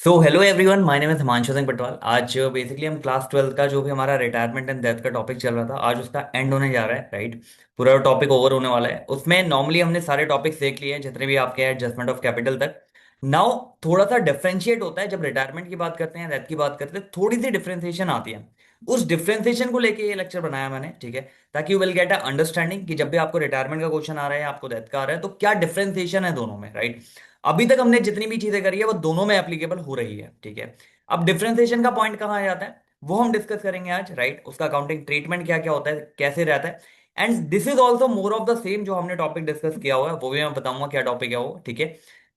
So hello everyone, my name is Himanshu Singh Patwal. आज basically हम class 12 का जो भी हमारा रिटायरमेंट एंड डेथ का टॉपिक चल रहा था, आज उसका एंड होने जा रहा है। राइट, पूरा टॉपिक ओवर होने वाला है। उसमें नॉर्मली हमने सारे टॉपिक्स देख लिए हैं जितने भी आपके हैं, एडजस्टमेंट ऑफ कैपिटल तक। नाउ थोड़ा सा डिफरेंशिएट होता है जब रिटायरमेंट की बात करते हैं, डेथ की बात करते हैं, थोड़ी सी डिफरेंशिएशन आती है। उस डिफरेंशिएशन को लेके ये लेक्चर बनाया मैंने, ठीक है, ताकि you will get a understanding कि जब भी आपको रिटायरमेंट का क्वेश्चन आ रहा है, आपको डेथ का आ रहा है, तो क्या डिफरेंशिएशन है दोनों में। राइट, अभी तक हमने जितनी भी चीजें करी है वो दोनों में एप्लीकेबल हो रही है, ठीक है। अब डिफरेंशिएशन का पॉइंट कहाँ आ जाता है वो हम डिस्कस करेंगे आज। राइट, उसका अकाउंटिंग ट्रीटमेंट क्या क्या होता है, कैसे रहता है। And this is also more of the same जो हमने टॉपिक डिस्कस किया हुआ है, वो भी मैं बताऊंगा क्या टॉपिक है वो, ठीक है।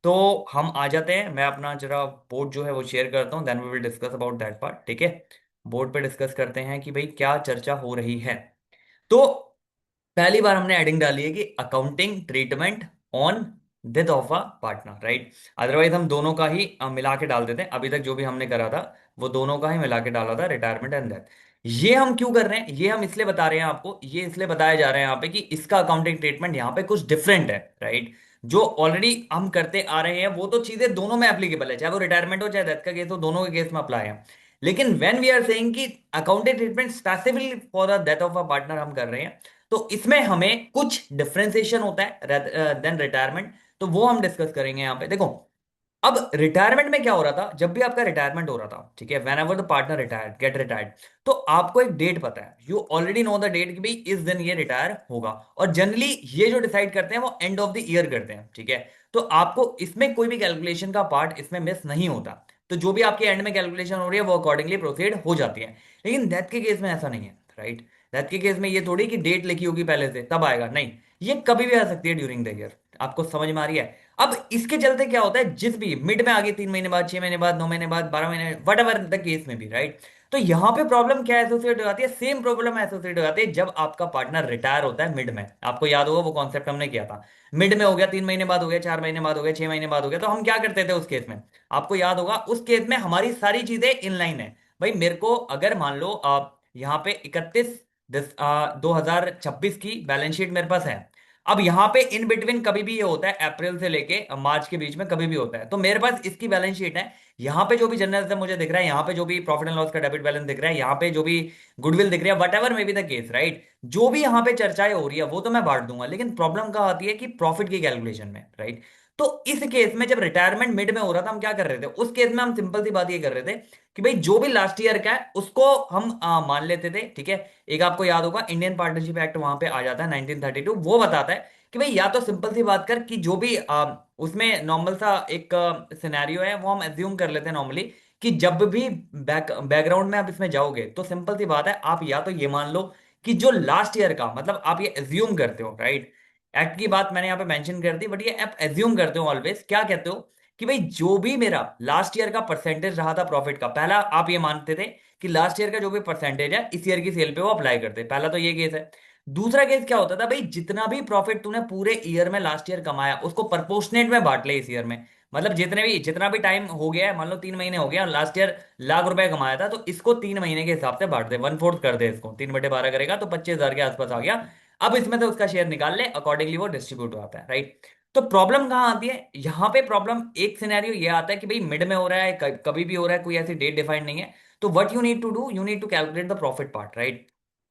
तो हम आ जाते हैं, मैं अपना जरा बोर्ड जो है वो शेयर करता हूँ, then we will discuss about that part, ठीक है। बोर्ड पे डिस्कस करते हैं कि भाई क्या चर्चा हो रही है। तो पहली बार हमने एडिंग डाली है कि accounting treatment on death of a partner. Right, otherwise हम दोनों का ही मिला के डाल देते हैं। अभी तक जो भी हमने करा था वो दोनों का ही मिला के डाला था, रिटायरमेंट एंड डेथ। ये हम क्यों कर रहे हैं, ये हम इसलिए बता रहे हैं आपको, ये इसलिए बताया जा रहा है यहाँ पे कि इसका अकाउंटिंग ट्रीटमेंट यहाँ पे कुछ डिफरेंट है। राइट, जो ऑलरेडी हम करते आ रहे हैं वो तो चीजें दोनों में एप्लीकेबल है, चाहे वो रिटायरमेंट हो चाहे डेथ का केस हो, दोनों के केस में अप्लाई है। लेकिन व्हेन वी आर सेइंग कि accounting treatment specifically for the death of a partner हम कर रहे हैं, तो इसमें हमें कुछ डिफरेंशिएशन होता है देन रिटायरमेंट। तो वो हम डिस्कस करेंगे यहाँ पे। देखो, अब रिटायरमेंट में क्या हो रहा था, जब भी आपका रिटायरमेंट हो रहा था, ठीक है, whenever the partner retired get retired, तो आपको एक डेट पता है, you already know the date कि भाई इस दिन ये रिटायर होगा। और जनरली ये जो डिसाइड करते हैं वो एंड ऑफ द ईयर करते हैं, ठीक है। तो आपको इसमें कोई भी कैलकुलेशन का पार्ट इसमें मिस नहीं होता। तो जो भी आपके एंड में कैलकुलेशन हो रही है वो अकॉर्डिंगली प्रोसीड हो जाती है। लेकिन डेथ के केस में ऐसा नहीं है। राइट, डेथ के केस में ये थोड़ी कि डेट लिखी होगी पहले से तब आएगा, नहीं, ये कभी भी आ सकती है ड्यूरिंग द ईयर। आपको समझ में आ रही है। अब इसके चलते क्या होता है, जिस भी मिड में आगे 3 महीने बाद, 6 महीने बाद, 9 महीने बाद, 12 महीने, वट एवर द केस में भी, राइट। तो यहां पे प्रॉब्लम क्या एसोसिएट हो जाती है, सेम प्रॉब्लम एसोसिएट हो जाती है जब आपका पार्टनर रिटायर होता है मिड में। आपको याद होगा वो कॉन्सेप्ट हमने किया था, मिड में हो गया, 3 महीने बाद हो गया, 4 महीने बाद हो गया, 6 महीने बाद हो गया, तो हम क्या करते थे उस केस में। आपको याद होगा उस केस में हमारी सारी चीजें इनलाइन है। भाई मेरे को अगर मान लो यहाँ पे 2026 की बैलेंस शीट मेरे पास है। अब यहाँ पे इन बिटवीन कभी भी ये होता है, अप्रैल से लेके मार्च के बीच में कभी भी होता है, तो मेरे पास इसकी बैलेंस शीट है। यहाँ पे जो भी जनरल मुझे दिख रहा है, यहाँ पे जो भी प्रॉफिट एंड लॉस का डेबिट बैलेंस दिख रहा है, यहाँ पे जो भी गुडविल दिख रही है, what ever may be the case, right. जो भी यहाँ पे चर्चाएं हो रही है वो तो मैं बांट दूंगा, लेकिन प्रॉब्लम कहाँ आती है कि प्रॉफिट की कैलकुलेशन में। राइट, तो इस केस में जब रिटायरमेंट मिड में हो रहा था, हम क्या कर रहे थे उस केस में, हम सिंपल सी बात ये कर रहे थे कि भाई जो भी लास्ट ईयर का है उसको हम मान लेते थे, ठीक है। एक आपको याद होगा इंडियन पार्टनरशिप एक्ट वहां पे आ जाता है 1932, वो बताता है कि भाई या तो सिंपल सी बात कर कि जो भी उसमें नॉर्मल सा एक सिनेरियो है वो हम एज्यूम कर लेते हैं नॉर्मली, कि जब भी बैकग्राउंड में आप इसमें जाओगे तो सिंपल सी बात है, आप या तो ये मान लो कि जो लास्ट ईयर का, मतलब आप ये एज्यूम करते हो, राइट। एक्ट की बात मैंने यहाँ पे मेंशन कर दी, बट ये आप एज्यूम करते हो ऑलवेज, क्या कहते हो कि भाई जो भी मेरा लास्ट ईयर का परसेंटेज रहा था प्रॉफिट का, पहला आप ये मानते थे कि लास्ट ईयर का जो भी परसेंटेज है इस ईयर की सेल पे वो अप्लाई करते, पहला तो ये केस है। दूसरा केस क्या होता था, भाई जितना भी प्रॉफिट तूने पूरे ईयर में लास्ट ईयर कमाया उसको प्रपोर्शनेट में बांट ले इस ईयर में। मतलब जितना भी टाइम हो गया है, मान लो 3 महीने हो गया, लास्ट ईयर लाख रुपए कमाया था, तो इसको 3 महीने के हिसाब से बांट दे, 1/4 कर दे इसको, 3/12 करेगा तो 25,000 के आसपास आ गया। अब इसमें तो उसका शेयर निकाल ले, अकॉर्डिंगली वो डिस्ट्रीब्यूट होता है, राइट। तो प्रॉब्लम कहाँ आती है यहाँ पे, प्रॉब्लम एक सिनेरियो ये आता है कि भाई मिड में हो रहा है, कभी भी हो रहा है, कोई ऐसी डेट डिफाइंड नहीं है। तो what you need to do, you need to calculate the profit part, right.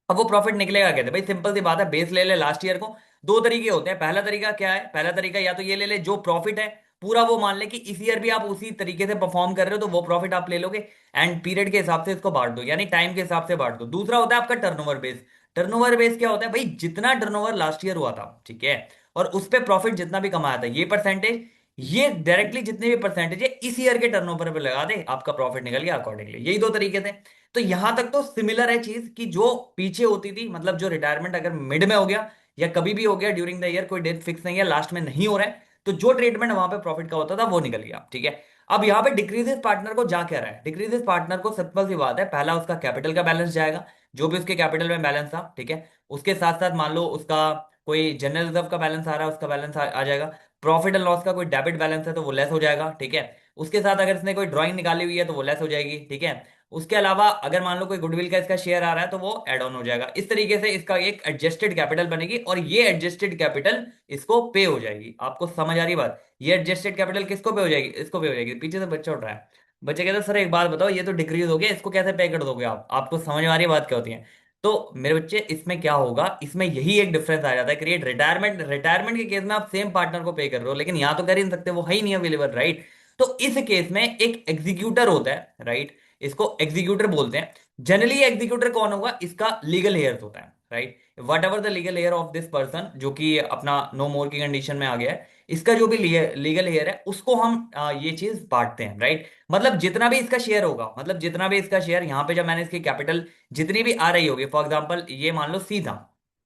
अब वो प्रॉफिट निकलेगा कैसे, भाई सिंपल सी बात है, बेस ले ले लास्ट ईयर को। दो तरीके होते हैं, पहला तरीका क्या है, पहला तरीका या तो ये ले ले जो प्रॉफिट है पूरा वो मान ले कि इस ईयर भी आप उसी तरीके से परफॉर्म कर रहे हो, तो वो प्रॉफिट आप ले लोगे एंड पीरियड के हिसाब से इसको बांट दो, यानी टाइम के हिसाब से बांट दो। दूसरा होता है आपका टर्नओवर बेस। टर्नओवर बेस क्या होता है, भाई जितना टर्नओवर लास्ट ईयर हुआ था, ठीक है, और उस पे प्रॉफिट जितना भी कमाया था ये परसेंटेज, ये डायरेक्टली जितने भी परसेंटेज है इस ईयर के टर्नओवर पे लगा दे, आपका प्रॉफिट निकल गया अकॉर्डिंगली। यही दो तरीके थे। तो यहां तक तो सिमिलर है चीज कि जो पीछे होती थी, मतलब जो रिटायरमेंट अगर मिड में हो गया या कभी भी हो गया ड्यूरिंग द ईयर, कोई डेट फिक्स नहीं है, लास्ट में नहीं हो रहा है, तो जो ट्रीटमेंट वहां पे प्रॉफिट का होता था वो निकल गया, ठीक है। अब यहाँ पे डिक्रीजेस पार्टनर को जा क्या रहा है, डिक्रीजेस पार्टनर को सिंपल सी बात है, पहला उसका कैपिटल का बैलेंस जाएगा, जो भी उसके कैपिटल में बैलेंस था, ठीक है। उसके साथ साथ मान लो उसका कोई जनरल रिजर्व का बैलेंस आ रहा है, उसका बैलेंस आ जाएगा। प्रॉफिट एंड लॉस का कोई डेबिट बैलेंस है तो वो लेस हो जाएगा, ठीक है। उसके साथ अगर इसने कोई ड्राइंग निकाली हुई है तो वो लेस हो जाएगी, ठीक है। उसके अलावा अगर मान लो कोई गुडविल का इसका शेयर आ रहा है तो वो एड ऑन हो जाएगा। इस तरीके से इसका एक एडजस्टेड कैपिटल बनेगी और ये एडजस्टेड कैपिटल इसको पे हो जाएगी। आपको समझ आ रही बात? ये एडजस्टेड कैपिटल किसको पे हो जाएगी? इसको पे हो जाएगी। पीछे से बच्चा उठ रहा है। बच्चे कहते हैं सर एक बात बताओ, ये तो डिक्रीज हो गया, इसको कैसे पे कर दोगे आप? आपको समझ में आ रही है बात क्या होती है? तो मेरे बच्चे इसमें क्या होगा, इसमें यही एक डिफरेंस आ जाता है क्रिएट। रिटायरमेंट रिटायरमेंट के केस में आप सेम पार्टनर को पे कर रहे हो, लेकिन यहां तो कर ही नहीं सकते, वो है ही नहीं अवेलेबल, राइट। तो इस केस में एक एग्जीक्यूटर होता है, राइट। इसको एग्जीक्यूटर बोलते हैं। जनरली एग्जीक्यूटर कौन होगा? इसका लीगल हेयर होता है, right. Whatever the legal heir of this person, जो कि अपना नो मोर की कंडीशन में आ गया है, इसका जो भी लीगल हेयर है उसको हम ये चीज बांटते हैं, राइट। मतलब जितना भी इसका शेयर होगा, मतलब जितना भी इसका शेयर, यहाँ पे जब मैंने इसकी कैपिटल जितनी भी आ रही होगी, फॉर एग्जांपल ये मान लो सी था,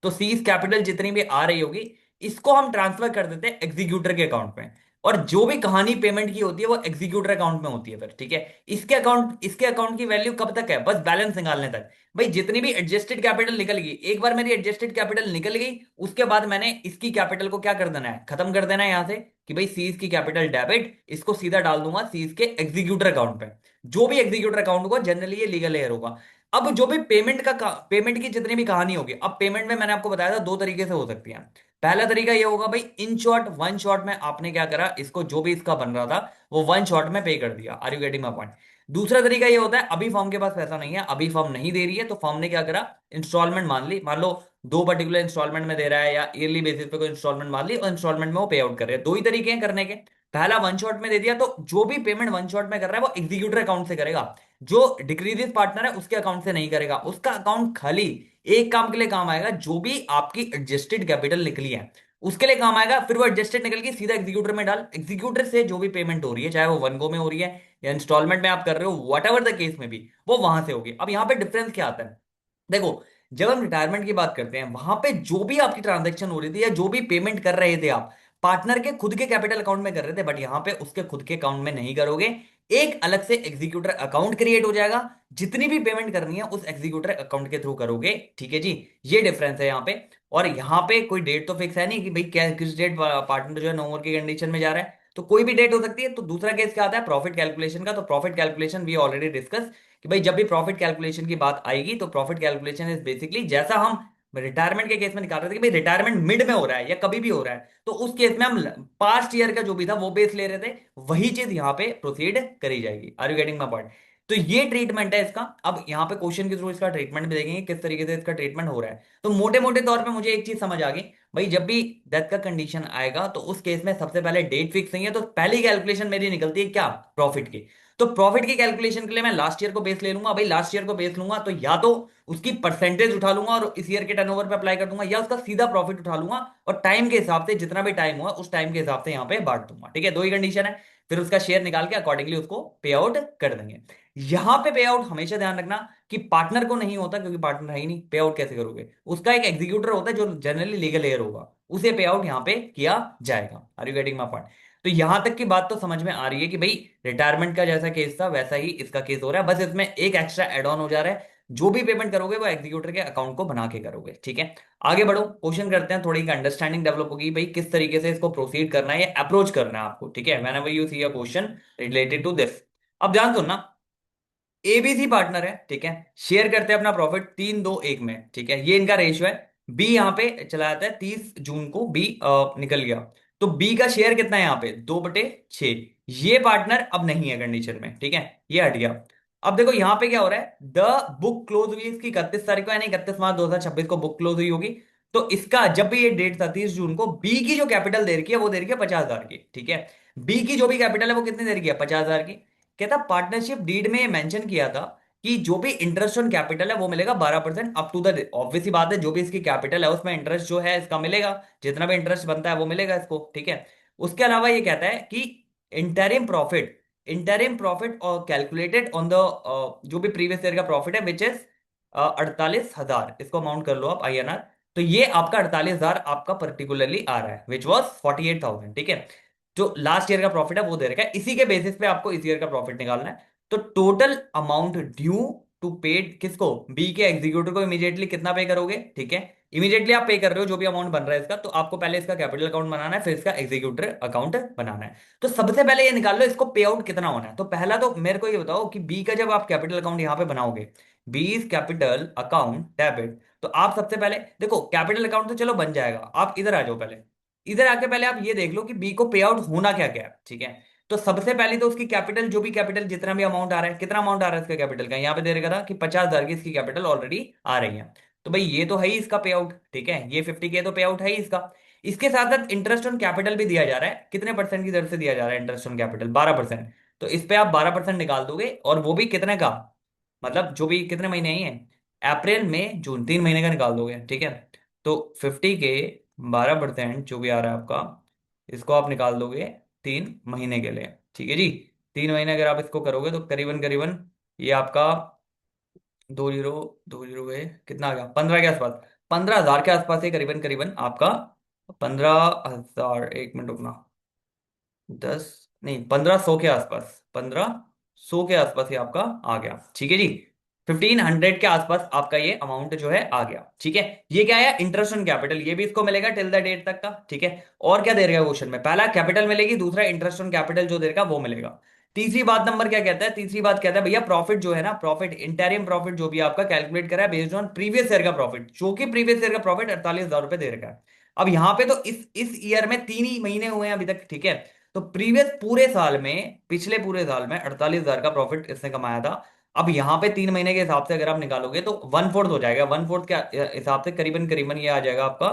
तो सी कैपिटल जितनी भी आ रही होगी, इसको हम ट्रांसफर कर देते हैं एग्जीक्यूटर के अकाउंट में। और जो भी कहानी पेमेंट की होती है वो एग्जीक्यूटर अकाउंट में होती है फिर, ठीक है। इसके अकाउंट की वैल्यू कब तक है? बस बैलेंस निकालने तक। भाई जितनी भी एडजस्टेड कैपिटल निकल गई, एक बार मेरी एडजस्टेड कैपिटल निकल गई, उसके बाद मैंने इसकी कैपिटल को क्या कर देना है? खत्म कर देना है यहां से, कि भाई सीज की कैपिटल डेबिट, इसको सीधा डाल दूंगा सीज के एग्जीक्यूटर अकाउंट पे। जो भी एग्जीक्यूटर अकाउंट होगा जनरली ये लीगल एयर होगा। अब जो भी पेमेंट की जितनी भी कहानी होगी, अब पेमेंट में मैंने आपको बताया था दो तरीके से हो सकती है। पहला तरीका ये होगा भाई, इन शॉर्ट वन शॉट में आपने क्या करा, इसको जो भी इसका बन रहा था वो वन शॉट में पे कर दिया। Are you getting my point? दूसरा तरीका ये होता है, अभी फर्म के पास पैसा नहीं है, अभी फर्म नहीं दे रही है, तो फर्म ने क्या करा, इंस्टॉलमेंट मान ली, मान लो दो पर्टिकुलर इंस्टॉलमेंट में दे रहा है या ईयरली बेसिस पे कोई इंस्टॉलमेंट मान ली, और इंस्टॉलमेंट में वो पे आउट कर रहे हैं। दो ही तरीके हैं करने के। पहला वन शॉट में दे दिया, तो जो भी पेमेंट वन शॉट में कर रहा है वो एग्जीक्यूटर अकाउंट से करेगा। जो डिक्रीजिस पार्टनर है उसके अकाउंट से नहीं करेगा। उसका अकाउंट खाली एक काम के लिए काम आएगा, जो भी आपकी एडजस्टेड कैपिटल निकली है उसके लिए काम आएगा। फिर वो एडजस्टेड निकल के सीधा एग्जीक्यूटर में डाल, एग्जीक्यूटर से जो भी पेमेंट हो रही है, चाहे वो वन गो में हो रही है या इंस्टॉलमेंट में आप कर रहे हो, वट एवर द केस में भी, वो वहां से होगी। अब यहाँ पे डिफरेंस क्या आता है? देखो, जब हम रिटायरमेंट की बात करते हैं, वहां पे जो भी आपकी ट्रांजैक्शन हो रही थी या जो भी पेमेंट कर रहे थे आप, पार्टनर के खुद के कैपिटल अकाउंट में कर रहे थे, बट यहां पे उसके खुद के अकाउंट में नहीं करोगे। एक अलग से एग्जीक्यूटर अकाउंट क्रिएट हो जाएगा, जितनी भी पेमेंट करनी है उस एग्जीक्यूटर अकाउंट के थ्रू करोगे, ठीक है जी। ये डिफरेंस है यहाँ पे। और यहाँ पे कोई डेट तो फिक्स है नहीं कि भाई क्या किस डेट पार्टनर जो है नो मोर की कंडीशन में जा रहा है, तो कोई भी डेट हो सकती है। तो दूसरा केस क्या आता है? प्रॉफिट कैलकुलेशन का। तो profit calculation we already discuss, कि भाई जब भी प्रॉफिट कैलकुलेशन की बात आएगी तो प्रॉफिट कैलकुलेशन इज बेसिकली जैसा हम रिटायरमेंट के केस में निकाल रहे थे कि भाई रिटायरमेंट मिड में हो रहा है या कभी भी हो रहा है, तो उस केस में हम पास्ट ईयर का जो भी था वो बेस ले रहे थे, वही चीज यहाँ पे प्रोसीड करी जाएगी। Are you getting my point? तो ये ट्रीटमेंट है इसका। अब यहाँ पे क्वेश्चन के थ्रू इसका ट्रीटमेंट भी देखेंगे किस तरीके से इसका ट्रीटमेंट हो रहा है। तो मोटे मोटे तौर पे मुझे एक चीज समझ आ गई, भाई जब भी डेथ का कंडीशन आएगा तो उस केस में सबसे पहले डेट फिक्स नहीं है, तो पहली कैलकुलेशन मेरी निकलती है क्या? प्रॉफिट की। तो प्रॉफिट की कैलकुलेशन के लिए मैं लास्ट ईयर को बेस ले लूंगा। भाई लास्ट ईयर को बेस लूंगा तो या तो उसकी परसेंटेज उठा लूंगा और इस ईयर के टर्नओवर पे अप्लाई कर दूंगा, या उसका सीधा प्रॉफिट उठा लूंगा और टाइम के हिसाब से जितना भी टाइम हुआ उस टाइम के हिसाब से यहाँ पे बांट दूंगा, ठीक है। दो ही कंडीशन है। फिर उसका शेयर निकाल के अकॉर्डिंगली उसको पे आउट कर देंगे। यहां पे पे आउट हमेशा ध्यान रखना कि पार्टनर को नहीं होता, क्योंकि पार्टनर है ही नहीं, पे आउट कैसे करोगे? उसका एक एग्जीक्यूटर होता है जो जनरली लीगल एयर होगा, उसे पे आउट यहाँ पे किया जाएगा। Are you getting my point? तो यहां तक की बात तो समझ में आ रही है कि भाई रिटायरमेंट का जैसा केस था वैसा ही इसका केस हो रहा है, बस इसमें एक एक्स्ट्रा एड ऑन हो जा रहा है। जो भी पेमेंट करोगे वो एग्जीक्यूटर के अकाउंट को बना के करोगे, ठीक है। आगे बढ़ो, क्वेश्चन करते हैं, थोड़ी अंडरस्टैंडिंग डेवलप होगी भाई किस तरीके से इसको प्रोसीड करना है या अप्रोच करना है आपको, ठीक है। Whenever you see a question related to this. अब ध्यान सुनना, एबीसी पार्टनर है, ठीक है। शेयर करते हैं अपना प्रॉफिट 3-2-1 में, ठीक है। ये इनका रेशियो है। बी यहाँ पे चला जाता है, 30 जून को बी निकल गया, तो बी का शेयर कितना है यहाँ पे? 2/6। ये पार्टनर अब नहीं है कंडीशन में, ठीक है, ये हट गया। अब देखो यहाँ पे क्या हो रहा है, द बुक क्लोज हुई इसकी 31 तारीख को, यानी 31 मार्च 2026 को बुक क्लोज हुई होगी। तो इसका जब भी ये डेट था 30 जून को, बी की जो कैपिटल दे रखी है वो दे रखी है 50,000 की, ठीक है। बी की जो भी कैपिटल है वो कितनी दे रखी है? 50,000 की। कहता पार्टनरशिप डीड में मेंशन किया था कि जो भी इंटरेस्ट ऑन कैपिटल है वो मिलेगा 12% अप टू द, ऑब्वियस सी बात है, जो भी इसकी कैपिटल है उसमें इंटरेस्ट जो है इसका मिलेगा, जितना भी इंटरेस्ट बनता है वो मिलेगा इसको, ठीक है। उसके अलावा ये कहता है कि इंटरिम प्रॉफिट और कैलकुलेटेड ऑन द जो भी प्रीवियस ईयर का प्रॉफिट है विच इज 48,000, इसको अमाउंट कर लो आप INR। तो ये आपका 48,000 आपका पर्टिकुलरली आ रहा है विच वॉज 48,000, ठीक है। जो लास्ट ईयर का प्रॉफिट है वो दे रखा है, इसी के बेसिस पे आपको इस ईयर का प्रॉफिट निकालना है। तो total amount due to paid किसको, बी के एग्जीक्यूटिव को इमीडिएटली कितना पे करोगे, ठीक है। इमीडिएटली आप पे कर रहे हो जो भी अमाउंट बन रहा है इसका, तो आपको पहले इसका कैपिटल अकाउंट बनाना है, फिर इसका एग्जीक्यूटिव अकाउंट बनाना है। तो सबसे पहले ये निकाल लो इसको पे आउट कितना होना है। तो पहला तो मेरे को ये बताओ कि बी का जब आप कैपिटल अकाउंट यहां पे बनाओगे, B is capital account debit, तो आप सबसे पहले देखो कैपिटल अकाउंट तो चलो बन जाएगा, आप इधर आ जाओ पहले। इधर आके पहले आप ये देख लो कि बी को पे आउट होना क्या क्या है, ठीक है। तो सबसे पहले तो उसकी कैपिटल, जो भी कैपिटल जितना भी अमाउंट आ रहा है, कितना अमाउंट आ रहा है इसका कैपिटल का, यहाँ पे दे रखा था कि 50,000 की इसकी कैपिटल ऑलरेडी आ रही है। तो भाई ये तो है ही इसका पे आउट, ठीक है, ये 50K तो पे आउट है ही इसका। इसके साथ साथ इंटरेस्ट ऑन कैपिटल भी दिया जा रहा है, कितने परसेंट की दर से दिया जा रहा है इंटरेस्ट ऑन कैपिटल, 12%। तो इस पे आप 12% निकाल दोगे, और वो भी कितने का, मतलब जो भी कितने महीने ही है, अप्रैल मई जून, 3 महीने का निकाल दोगे, ठीक है। तो 50K 12% जो भी आ रहा है आपका, इसको आप निकाल दोगे 3 महीने के लिए, ठीक है जी। 3 महीने अगर आप इसको करोगे तो करीबन करीबन ये आपका 20 है, कितना आ गया, 15 के आसपास, 15,000 के आसपास है करीबन करीबन आपका। 15,000, एक मिनट रुकना, 1500 के आसपास, 1500 के आसपास ये आपका आ गया, ठीक है जी। 1500 के आसपास आपका ये अमाउंट जो है आ गया, ठीक है। ये क्या है, इंटरेस्ट ऑन कैपिटल, ये भी इसको मिलेगा टिल द डेट तक का, ठीक है। और क्या दे रहेगा क्वेश्चन में, पहला कैपिटल मिलेगी, दूसरा इंटरेस्ट ऑन कैपिटल जो देगा वो मिलेगा। तीसरी बात नंबर क्या कहता है, तीसरी बात कहता है भैया प्रॉफिट जो है ना, प्रॉफिट इंटरिम प्रॉफिट जो भी आपका कैलकुलेट करा है बेस्ड ऑन प्रीवियस ईयर का प्रॉफिट, जो कि प्रीवियस ईयर का प्रॉफिट 48,000 रुपए दे रखा है। अब यहाँ पे तो इस ईयर में 3 ही महीने हुए हैं अभी तक, ठीक है। तो प्रीवियस पूरे साल में, पिछले पूरे साल में 48,000 का प्रॉफिट इसने कमाया था। अब यहाँ पे 3 महीने के हिसाब से अगर आप निकालोगे तो 1/4 हो जाएगा, 1/4 के हिसाब से करीबन करीबन ये आ जाएगा आपका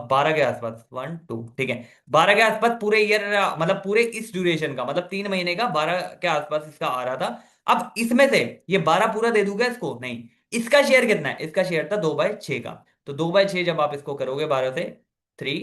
12 के आसपास, 1 2, ठीक है। 12 के आसपास पूरे ईयर, मतलब पूरे इस ड्यूरेशन का, मतलब 3 महीने का 12 के आसपास इसका आ रहा था। अब इसमें से ये 12 पूरा दे दूंगा इसको, नहीं। इसका शेयर कितना है, इसका शेयर था 2/6 का। तो 2/6 जब आप इसको करोगे 12 से, 3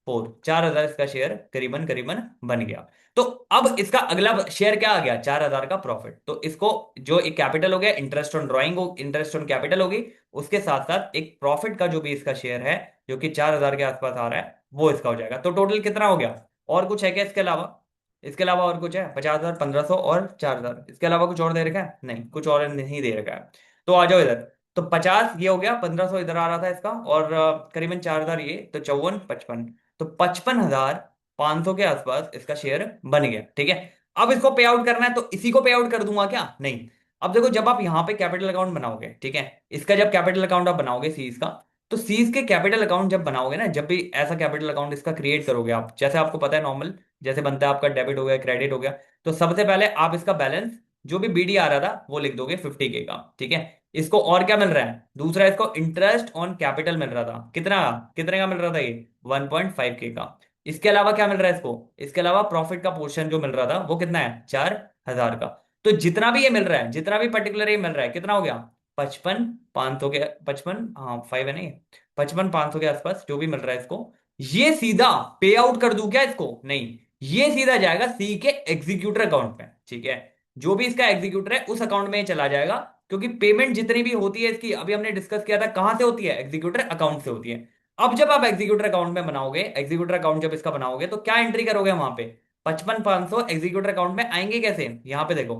4 4,000 इसका शेयर करीबन करीबन बन गया। तो अब इसका अगला शेयर क्या आ गया, 4,000 का प्रॉफिट। तो इसको जो एक कैपिटल हो गया, इंटरेस्ट ऑन ड्राइंग हो, इंटरेस्ट ऑन कैपिटल होगी, उसके साथ साथ एक प्रॉफिट का जो भी इसका शेयर है, जो कि 4,000 के आसपास आ रहा है, वो इसका हो जाएगा। तो टोटल कितना हो गया, और कुछ है क्या इसके अलावा, इसके अलावा और कुछ है, 50,000, 1,500 और 4,000, इसके अलावा कुछ और दे रखा है, नहीं कुछ और नहीं दे रखा है। तो आ जाओ इधर। तो 50 ये हो गया, 1,500 इधर आ रहा था इसका, और करीबन 4,000 ये, तो 54 55, तो 55,500 के आसपास इसका शेयर बन गया, ठीक है। अब इसको पे आउट करना है, तो इसी को पे आउट कर दूंगा क्या, नहीं। अब देखो जब आप यहां पे कैपिटल अकाउंट बनाओगे, ठीक है, इसका जब कैपिटल अकाउंट आप बनाओगे सीज का, तो सीज के कैपिटल अकाउंट जब बनाओगे ना, जब भी ऐसा कैपिटल अकाउंट इसका क्रिएट करोगे आप, जैसे आपको पता है नॉर्मल जैसे बनता है आपका, डेबिट हो गया, क्रेडिट हो गया, तो सबसे पहले आप इसका बैलेंस जो भी बीडी आ रहा था वो लिख दोगे 50K का, ठीक है। इसको और क्या मिल रहा है, दूसरा इसको इंटरेस्ट ऑन कैपिटल मिल रहा था, कितना, कितने का मिल रहा था ये, 1.5K का। इसके अलावा क्या मिल रहा है इसको, इसके अलावा प्रॉफिट का पोर्शन जो मिल रहा था वो कितना है, 4,000 का। तो जितना भी ये मिल रहा है, जितना भी पर्टिकुलर ये मिल रहा है, कितना हो गया, 55,500 के, 55, हाँ 5 है नहीं, 55,500 के आसपास जो भी मिल रहा है इसको, ये सीधा पे आउट कर दूं क्या इसको, नहीं, ये सीधा जाएगा सी के एग्जीक्यूटर अकाउंट में, ठीक है। जो भी इसका एग्जीक्यूटर है उस अकाउंट में ये चला जाएगा, क्योंकि पेमेंट जितनी भी होती है इसकी, अभी हमने डिस्कस किया था कहां से होती है, एग्जीक्यूटर अकाउंट से होती है। अब जब आप एग्जीक्यूटर अकाउंट में बनाओगे, एग्जीक्यूटर अकाउंट जब इसका बनाओगे, तो क्या एंट्री करोगे वहां पे, 55,500 एग्जीक्यूटर अकाउंट में आएंगे कैसे, यहां पे देखो,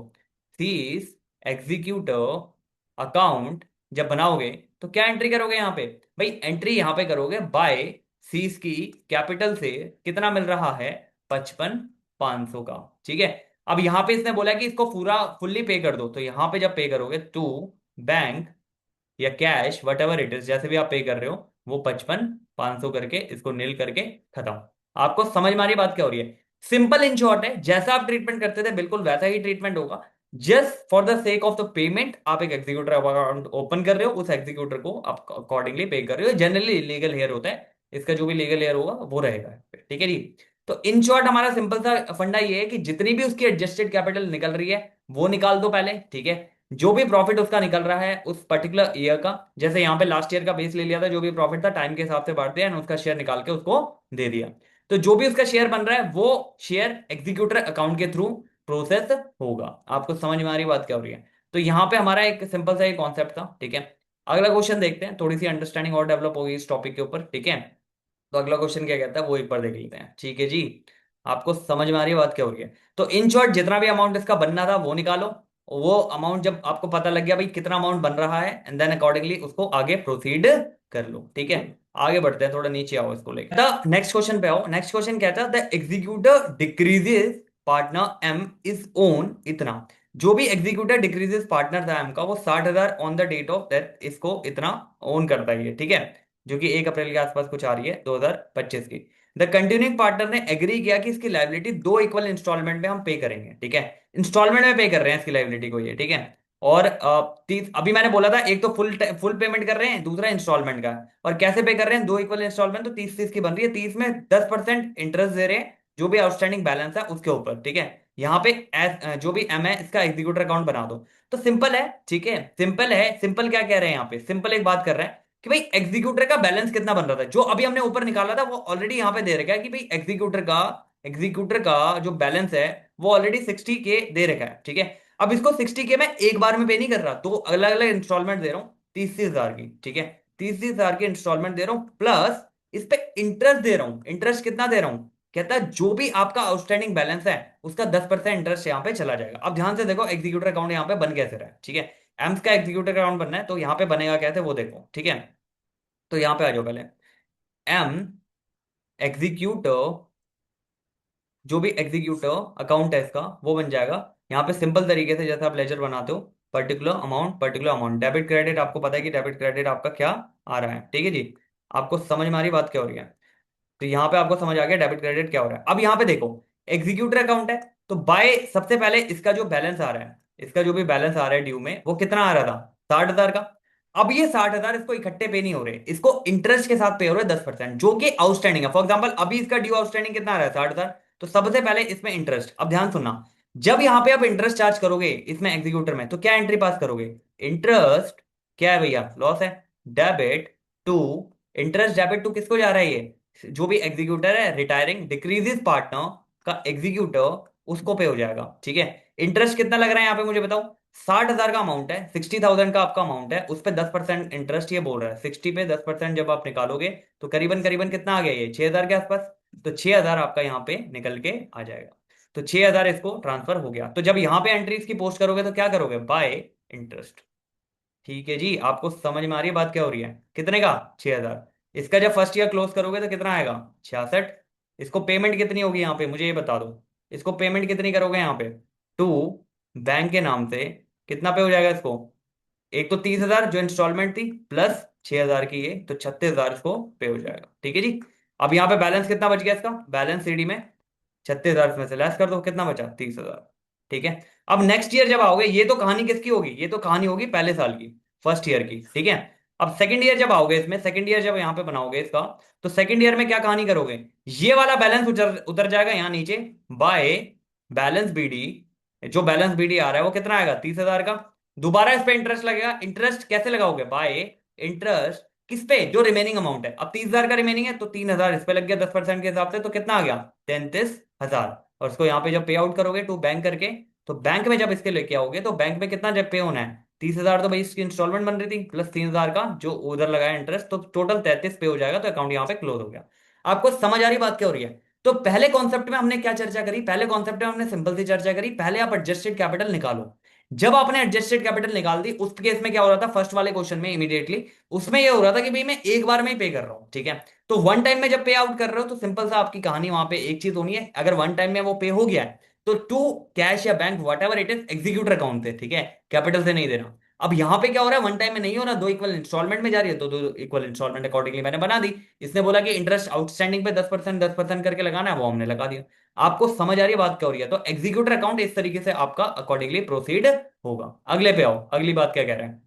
सीज एग्जीक्यूटर अकाउंट जब बनाओगे तो क्या एंट्री करोगे यहाँ पे, भाई एंट्री यहाँ पे करोगे बाय सीज की कैपिटल से, कितना मिल रहा है, 55,500 का, ठीक है। अब यहां पे इसने बोला कि इसको पूरा फुल्ली पे कर दो, तो यहां पे जब पे करोगे टू बैंक या cash what ever it is, जैसे भी आप पे कर रहे हो, वो 55,500 करके इसको नील करके खत्म। आपको समझ में आ रही बात क्या हो रही है, सिंपल इन शॉर्ट है, जैसा आप ट्रीटमेंट करते थे बिल्कुल वैसा ही ट्रीटमेंट होगा। Just for the sake of the payment आप एक एग्जीक्यूटर अकाउंट ओपन कर रहे हो, उस एग्जीक्यूटर को आप अकॉर्डिंगली पे कर रहे हो, जनरली लीगल हेयर होता है, इसका जो भी लीगल हेयर होगा वो रहेगा, ठीक है जी। तो इन शॉर्ट हमारा सिंपल सा फंडा ये है कि जितनी भी उसकी एडजस्टेड कैपिटल निकल रही है वो निकाल दो पहले, ठीक है। जो भी प्रॉफिट उसका निकल रहा है उस पर्टिकुलर ईयर का, जैसे यहाँ पे लास्ट ईयर का बेस ले लिया था, जो भी प्रॉफिट था टाइम के हिसाब से बांट दिया, उसका शेयर निकाल के उसको दे दिया। तो जो भी उसका शेयर बन रहा है वो शेयर एग्जीक्यूटर अकाउंट के थ्रू प्रोसेस होगा। आपको समझ में आ रही बात क्या हो रही है। तो यहाँ पे हमारा एक सिंपल सा एक कॉन्सेप्ट था, ठीक है। अगला क्वेश्चन देखते हैं, थोड़ी सी अंडरस्टैंडिंग और डेवलप होगी इस टॉपिक के ऊपर, ठीक है। तो अगला क्वेश्चन क्या कहता है वो एक बार देख लेते हैं, ठीक है जी। आपको समझ में आ रही है बात क्या हो रही है। तो इन शॉर्ट जितना भी अमाउंट इसका बनना था वो निकालो, वो अमाउंट जब आपको पता लग गया भाई कितना अमाउंट बन रहा है, एंड देन अकॉर्डिंगली उसको आगे प्रोसीड कर लो। ठीक है, आगे बढ़ते हैं, थोड़ा नीचे आओ इसको लेकर। नेक्स्ट क्वेश्चन पे आओ। नेक्स्ट क्वेश्चन क्या था, द एग्जीक्यूटर डिक्रीजेस पार्टनर एम इज ओन इतना। जो भी एग्जीक्यूटर डिक्रीजेस पार्टनर था एम का, वो 60,000 on the date of death इसको इतना ओन करता है, ठीक है, जो कि 1 अप्रैल के आसपास कुछ आ रही है 2025 की। द कंटिन्यूइंग पार्टनर ने एग्री किया कि इसकी लाइबिलिटी 2 इक्वल इंस्टॉलमेंट में हम पे करेंगे। ठीक है, इंस्टॉलमेंट में पे कर रहे हैं इसकी लाइबिलिटी को, ये ठीक है। और अभी मैंने बोला था एक तो फुल फुल पेमेंट कर रहे हैं, दूसरा इंस्टॉलमेंट का। और कैसे पे कर रहे हैं, 2 इक्वल इंस्टॉलमेंट, तो 30-30 की बन रही है। 30 में 10% इंटरेस्ट दे रहे हैं जो भी आउटस्टैंडिंग बैलेंस है उसके ऊपर। ठीक है, यहाँ पे जो भी एम है इसका एग्जीक्यूटर अकाउंट बना दो। तो सिंपल है, ठीक है, सिंपल है। सिंपल क्या कह रहे हैं यहाँ पे, सिंपल एक बात कर रहे हैं कि भाई एग्जीक्यूटर का बैलेंस कितना बन रहा था, जो अभी हमने ऊपर निकाला था वो ऑलरेडी यहाँ पे दे रखा है कि भाई एग्जीक्यूटर का जो बैलेंस है वो ऑलरेडी 60K दे रखा है। ठीक है, अब इसको 60K में एक बार में पे नहीं कर रहा, तो अलग अलग इंस्टॉलमेंट दे रहा हूँ 30-30 हजार की। ठीक है, 30-30 हजार की इंस्टॉलमेंट दे रहा हूँ, प्लस इस पे इंटरेस्ट दे रहा हूँ। इंटरेस्ट कितना दे रहा हूँ, कहता है जो भी आपका आउटस्टैंडिंग बैलेंस है उसका 10% इंटरेस्ट यहाँ पे चला जाएगा। अब ध्यान से देखो एग्जीक्यूटर अकाउंट यहाँ पे बन कैसे रहा है। ठीक है, एम्स का एग्जीक्यूटर अकाउंट बनना है तो यहाँ पे बनेगा कैसे वो देखो। ठीक है, तो यहाँ पे आ जाओ पहले। एम एग्जीक्यूटर, जो भी एग्जीक्यूटर अकाउंट है इसका वो बन जाएगा यहाँ पे सिंपल तरीके से, जैसे आप लेजर बनाते हो, पर्टिकुलर अमाउंट, डेबिट क्रेडिट। आपको पता है कि डेबिट क्रेडिट आपका क्या आ रहा है। ठीक है जी, आपको समझ में आ रही बात क्या हो रही है। तो यहाँ पे आपको समझ आ गया डेबिट क्रेडिट क्या हो रहा है। अब यहाँ पे देखो एग्जीक्यूटर अकाउंट है, तो बाय सबसे पहले इसका जो बैलेंस आ रहा है, इसका जो भी बैलेंस आ रहा है ड्यू में, वो कितना आ रहा था, 60,000 का। अब ये 60,000 इसको इकट्ठे पे नहीं हो रहे, इसको इंटरेस्ट के साथ पे हो रहे 10%, जो कि आउटस्टैंडिंग है। फॉर एग्जाम्पल अभी इसका ड्यू आउटस्टैंडिंग कितना आ रहा है, 60,000। तो सबसे पहले इसमें इंटरेस्ट। अब ध्यान सुनना, जब यहाँ पे आप इंटरेस्ट चार्ज करोगे इसमें एग्जीक्यूटर में, तो क्या एंट्री पास करोगे, इंटरेस्ट क्या है भैया, लॉस है, debit to, interest debit to किसको जा रहा है, ये जो भी एग्जीक्यूटर है रिटायरिंग डिक्रीजेस पार्टनर का एग्जीक्यूटर, उसको पे हो जाएगा। ठीक है, इंटरेस्ट कितना लग रहा है यहाँ पे मुझे बताओ, 60,000 का अमाउंट है, 60,000 का आपका अमाउंट है, उस पर 10% इंटरेस्ट ये बोल रहा है। 60 पे 10% जब आप निकालोगे तो करीबन करीबन कितना आ गया, ये 6,000 के आसपास। तो 6,000 आपका यहाँ पे निकल के आ जाएगा। तो 6,000 इसको ट्रांसफर हो गया। तो जब यहाँ पे एंट्री इसकी पोस्ट करोगे तो क्या करोगे, बाय इंटरेस्ट। ठीक है जी, आपको समझ में आ रही है बात क्या हो रही है, कितने का, 6,000। इसका जब फर्स्ट ईयर क्लोज करोगे तो कितना आएगा, 66। इसको पेमेंट कितनी होगी यहाँ पे मुझे ये बता दो, इसको पेमेंट कितनी करोगे यहाँ पे, टू बैंक के नाम से, कितना पे हो जाएगा इसको, एक तो 30,000 जो इंस्टॉलमेंट थी, प्लस 6,000 की ये, तो 36,000 इसको पे हो जाएगा। ठीक है जी, अब यहाँ पे बैलेंस कितना बच गया इसका, बैलेंस सीडी में 36,000 इसमें से लेस कर दो, कितना बचा, 30,000। ठीक है, अब नेक्स्ट ईयर जब आओगे, ये तो कहानी किसकी होगी, ये तो कहानी होगी पहले साल की, फर्स्ट ईयर की। ठीक है, अब सेकंड ईयर जब आओगे, इसमें सेकंड ईयर जब यहाँ पे बनाओगे इसका, तो सेकंड ईयर में क्या कहानी करोगे, ये वाला बैलेंस उतर उतर जाएगा यहाँ नीचे, बाय बैलेंस बीडी। जो बैलेंस बीडी आ रहा है वो कितना आएगा, 30,000 का। दोबारा इस पे इंटरेस्ट लगेगा, इंटरेस्ट कैसे लगाओगे, बाय इंटरेस्ट किस पे, जो रिमेनिंग अमाउंट है। अब 30,000 का रिमेनिंग है तो 3,000 इस पे लग गया 10% के हिसाब से, तो कितना आ गया, 33,000। और इसको यहाँ पे जब पे आउट करोगे टू बैंक करके, तो बैंक में जब इसके लेके आओगे तो बैंक में कितना जब पे होना है, 30,000 तो भाई इसकी इंस्टॉलमेंट बन रही थी, प्लस 3,000 का जो उधर लगाया इंटरेस्ट, तो टोटल 33 पे हो जाएगा। तो अकाउंट यहाँ पे क्लोज हो गया। आपको समझ आ रही बात क्या हो रही है। तो पहले कॉन्सेप्ट में हमने क्या चर्चा करी, पहले कॉन्सेप्ट में हमने सिंपल सी चर्चा करी, पहले आप एडजस्टेड कैपिटल निकालो। जब आपने एडजस्टेड कैपिटल निकाल दी, उस केस में क्या हो रहा था, फर्स्ट वाले क्वेश्चन में इमीडिएटली उसमें ये हो रहा था कि भाई मैं एक बार में ही पे कर रहा हूं। ठीक है, तो वन टाइम में जब पे आउट कर रहे हो तो सिंपल सा आपकी कहानी वहां पे एक चीज होनी है, अगर वन टाइम में वो पे हो गया है तो टू कैश या bank what ever it is executor account से, ठीक है, कैपिटल से नहीं देना। अब यहां पे क्या हो रहा है, वन टाइम में नहीं हो रहा, 2 इक्वल इंस्टॉलमेंट में जा रही है, तो 2 इक्वल इंस्टॉलमेंट अकॉर्डिंगली मैंने बना दी। इसने बोला कि इंटरेस्ट आउटस्टैंडिंग पे 10% करके लगाना है, वो हमने लगा दिया। आपको समझ आ रही है बात क्या हो रही है। तो एग्जीक्यूटर अकाउंट इस तरीके से आपका अकॉर्डिंगली प्रोसीड होगा। अगले पे आओ, अगली बात क्या कह रहे हैं,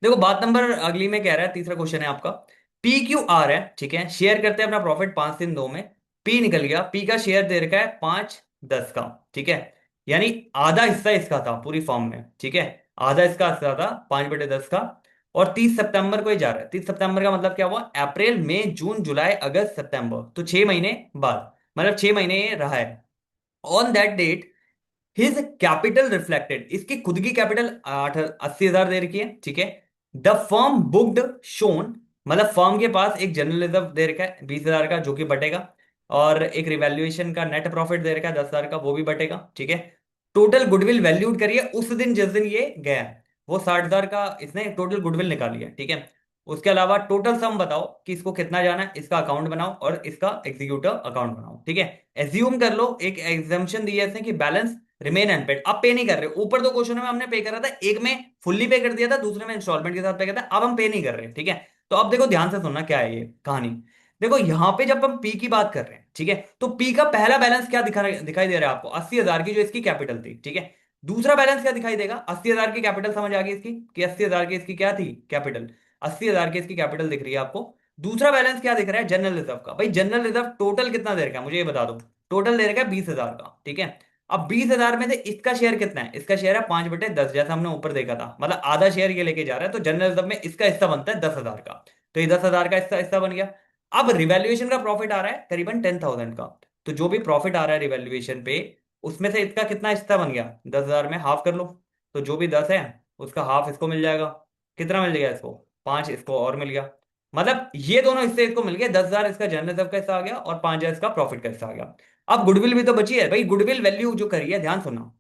देखो बात नंबर अगली में कह रहा है, तीसरा क्वेश्चन है आपका, पी क्यू आर है, ठीक है, शेयर करते हैं अपना प्रॉफिट 5-3-2 में। पी निकल गया, पी का शेयर दे रखा है 5-10 का। ठीक है, यानी आधा हिस्सा इसका था पूरी फॉर्म में। ठीक है, आधा इसका हिस्सा था 5/10 का। और 30 सितंबर को ही जा रहा है। 30 सितंबर का मतलब क्या हुआ, अप्रैल मई जून जुलाई अगस्त सितंबर, तो 6 महीने बाद, मतलब 6 महीने ये रहा है। On that date his capital reflected, इसकी खुद की कैपिटल 80,000 दे रखी है। ठीक है, द फर्म बुक्ड शोन, मतलब फर्म के पास एक जनरल रिजर्व दे रखा है 20,000 का जो कि बटेगा, और एक रिवैल्यूएशन का नेट प्रॉफिट दे रखा है 10,000 का, वो भी बटेगा। ठीक है, टोटल गुडविल वैल्यूड करिए उस दिन जिस दिन ये गया है, वो 60,000 का इसने टोटल गुडविल निकाली है, ठीक है। उसके अलावा टोटल सम बताओ कि इसको कितना जाना है, इसका अकाउंट बनाओ और इसका एग्जीक्यूटिव अकाउंट बनाओ, ठीक है। एज्यूम कर लो, एक एग्जाम्पशन दी है इसने कि बैलेंस रिमेन अनपेड, अब पे नहीं कर रहे। ऊपर दो क्वेश्चन में हमने पे करा था, एक में फुल्ली पे कर दिया था, दूसरे में इंस्टॉलमेंट के साथ पे करता है, अब हम पे नहीं कर रहे, ठीक है। तो अब देखो ध्यान से सुनना क्या है ये कहानी। देखो यहां पे जब हम पी की बात कर रहे हैं, ठीक है, तो पी का पहला बैलेंस क्या दिखाई दे रहा है आपको, 80,000 की जो इसकी कैपिटल थी, ठीक है। दूसरा बैलेंस क्या दिखाई देगा, 80,000 की कैपिटल, समझ आ गई इसकी कि 80,000 की इसकी क्या थी कैपिटल, 80,000 की इसकी कैपिटल दिख रही है आपको। दूसरा बैलेंस क्या दिख रहा है, जनरल रिजर्व का। भाई जनरल रिजर्व टोटल कितना दे रखा है मुझे ये बता दो। टोटल दे रखा है 20,000 का, ठीक है। अब 20,000 में से इसका शेयर कितना है, इसका शेयर है 5/10, जैसा हमने ऊपर देखा था, मतलब आधा शेयर ये लेके जा रहा है, तो जनरल रिजर्व में इसका हिस्सा बनता है 10,000 का। तो ये 10,000 का इसका हिस्सा बन गया। अब रिवैल्यूएशन का प्रॉफिट आ रहा है करीबन 10,000 का। तो जो भी प्रॉफिट आ रहा है रिवैल्यूएशन पे, उसमें से इसका कितना हिस्सा बन गया, 10,000 में हाफ कर लो। तो जो भी 10 है उसका हाफ इसको मिल जाएगा। कितना मिल जाएगा इसको, 5 इसको और मिल गया। मतलब ये दोनों हिस्से इसको मिल गए, 10,000 इसका जनरल रिजर्व का हिस्सा आ गया और 5,000 इसका प्रॉफिट का हिस्सा आ गया। अब गुडविल भी तो बची है भाई, गुडविल वैल्यू जो करी है, ध्यान सुनना।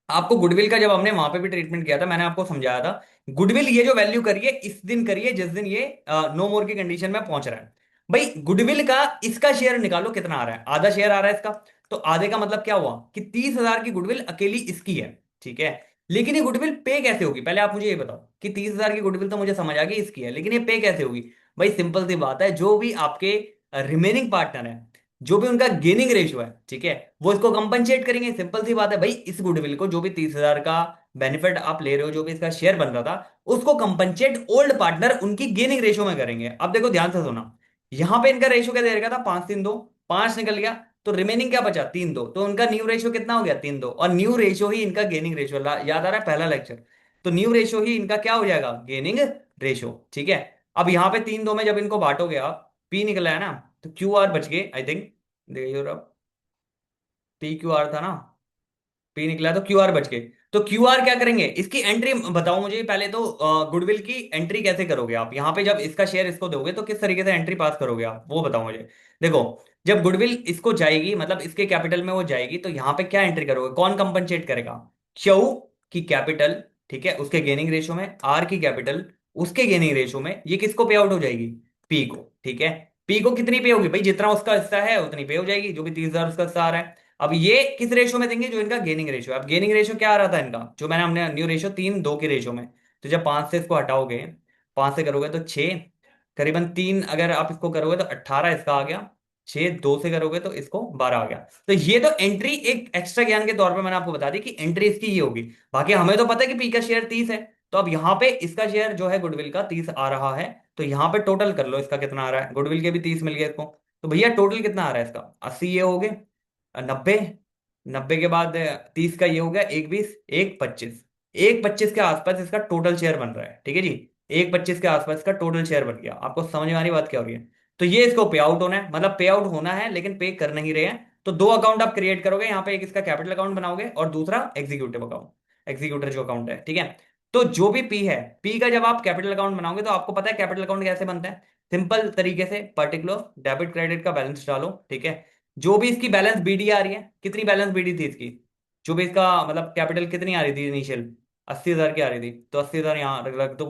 आपको गुडविल का जब हमने वहां पे भी ट्रीटमेंट किया था, मैंने आपको समझाया था, गुडविल ये जो वैल्यू करिए इस दिन करिए जिस दिन ये नो मोर की कंडीशन में पहुंच रहा है। भाई गुडविल का इसका शेयर निकालो कितना आ रहा है, आधा शेयर आ रहा है इसका। तो आधे का मतलब क्या हुआ कि 30,000 की गुडविल अकेली इसकी है, ठीक है। लेकिन ये गुडविल पे कैसे होगी, पहले आप मुझे ये बताओ कि 30,000 की गुडविल तो मुझे समझ आ गई इसकी है, लेकिन ये पे कैसे होगी। भाई सिंपल सी बात है, जो भी आपके रिमेनिंग पार्टनर है, जो भी उनका गेनिंग रेशियो है, ठीक है, वो इसको कंपनसेट करेंगे। सिंपल सी बात है भाई, इस गुडविल को जो भी 30,000 का बेनिफिट आप ले रहे हो, जो भी इसका शेयर बन रहा था, उसको कंपनसेट ओल्ड पार्टनर उनकी गेनिंग रेशियो में करेंगे। अब देखो ध्यान से सुना, यहां पे इनका रेशियो क्या दे रखा था, 5-3-2, 5 निकल गया, तो रिमेनिंग क्या बचा, 3-2, तो उनका न्यू रेशियो कितना हो गया, 3-2, और न्यू रेशियो ही इनका गेनिंग रेशियो, याद आ रहा है पहला लेक्चर। तो न्यू रेशियो ही इनका क्या हो जाएगा, गेनिंग रेशियो, ठीक है। अब यहाँ पे 3-2 में जब इनको बांटोगे आप, पी निकला है ना, तो क्यू आर बच गए आई थिंक, देखिए पी क्यू आर था ना, पी निकला तो क्यू आर बच गए। तो क्यू आर क्या करेंगे, इसकी एंट्री बताओ मुझे पहले तो, गुडविल की एंट्री कैसे करोगे आप, यहां पे जब इसका शेयर इसको दोगे तो किस तरीके से एंट्री पास करोगे आप, वो बताओ मुझे। देखो, जब गुडविल इसको जाएगी, मतलब इसके कैपिटल में वो जाएगी, तो यहां पे क्या एंट्री करोगे, कौन कंपनसेट करेगा, क्यू की कैपिटल, ठीक है, उसके गेनिंग रेशियो में, आर की कैपिटल उसके गेनिंग रेशियो में, ये किसको पे आउट हो जाएगी, पी को, ठीक है। पी को कितनी पे होगी भाई, जितना उसका हिस्सा है उतनी पे हो जाएगी, जो भी 30,000 उसका हिस्सा आ रहा है। अब ये किस रेशियो में देंगे, जो इनका गेनिंग रेशियो है। अब गेनिंग रेशियो क्या आ रहा था इनका, जो मैंने हमने न्यू रेशियो 3-2 के रेशियो में। तो जब 5 से इसको हटाओगे, 5 से करोगे तो 6, करीबन 3 अगर आप इसको करोगे तो 18 इसका आ गया, 6 2 से करोगे तो इसको 12 आ गया। तो ये तो एंट्री एक एक्स्ट्रा ज्ञान के तौर पे मैंने आपको बता दी कि एंट्री इसकी ये होगी। बाकी हमें तो पता है कि पी का शेयर 30 है, तो अब यहाँ पे इसका शेयर जो है गुडविल का 30 आ रहा है। तो यहाँ पे टोटल कर लो इसका कितना आ रहा है, गुडविल के भी 30 मिल गए इसको। तो भैया टोटल कितना आ रहा है इसका, 80 ये हो गए, 90, 90 के बाद 30 का ये हो गया, 1 20, 1 25, 1 25 के आसपास इसका टोटल शेयर बन रहा है, ठीक है जी। 1 25 के आसपास इसका टोटल शेयर बन गया। आपको समझ में आ रही बात क्या हो रही है। तो ये इसको पे आउट होना है, मतलब पे आउट होना है लेकिन पे कर नहीं रहे हैं। तो दो अकाउंट आप क्रिएट करोगे, यहाँ पे एक इसका कैपिटल अकाउंट बनाओगे और दूसरा एग्जीक्यूटिव अकाउंट, एग्जीक्यूटर जो अकाउंट है, ठीक है। तो जो भी पी है, पी का जब आप कैपिटल अकाउंट बनाओगे, तो आपको पता है कैपिटल अकाउंट कैसे बनता है, सिंपल तरीके से पर्टिकुलर डेबिट क्रेडिट का बैलेंस डालो, ठीक है। जो भी इसकी बैलेंस बीडी आ रही है, कितनी बैलेंस बीडी थी इसकी, जो भी इसका मतलब कैपिटल कितनी आ रही थी इनिशियल, 80,000 की आ रही थी, तो 80,000 यहाँ रख दो।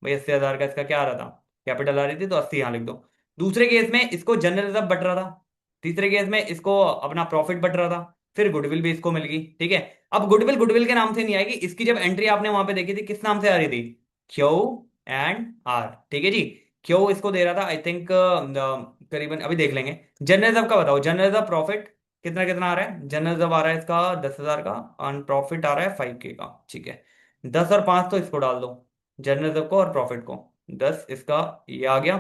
भाई 80,000 का इसका क्या आ रहा था, कैपिटल आ रही थी, तो 80 यहाँ लिख दो। दूसरे केस में इसको जनरल रिजर्व बट रहा था, तीसरे केस में इसको अपना प्रॉफिट बट रहा था, फिर गुडविल भी इसको मिल गई, ठीक है। अब गुडविल गुडविल के नाम से नहीं आएगी, इसकी जब एंट्री आपने वहां पे देखी थी किस नाम से आ रही थी, क्यू एंड आर, ठीक है जी। क्यू इसको दे रहा था आई थिंक, करीबन अभी देख लेंगे। जनरल रिजर्व का बताओ, जनरल रिजर्व प्रॉफिट कितना कितना आ रहा है, जनरल रिजर्व आ रहा है इसका 10,000 का, और प्रॉफिट आ रहा है 5K का, ठीक है। 10 और 5 तो इसको डाल दो, जनरल रिजर्व को और प्रॉफिट को, 10 इसका ये आ गया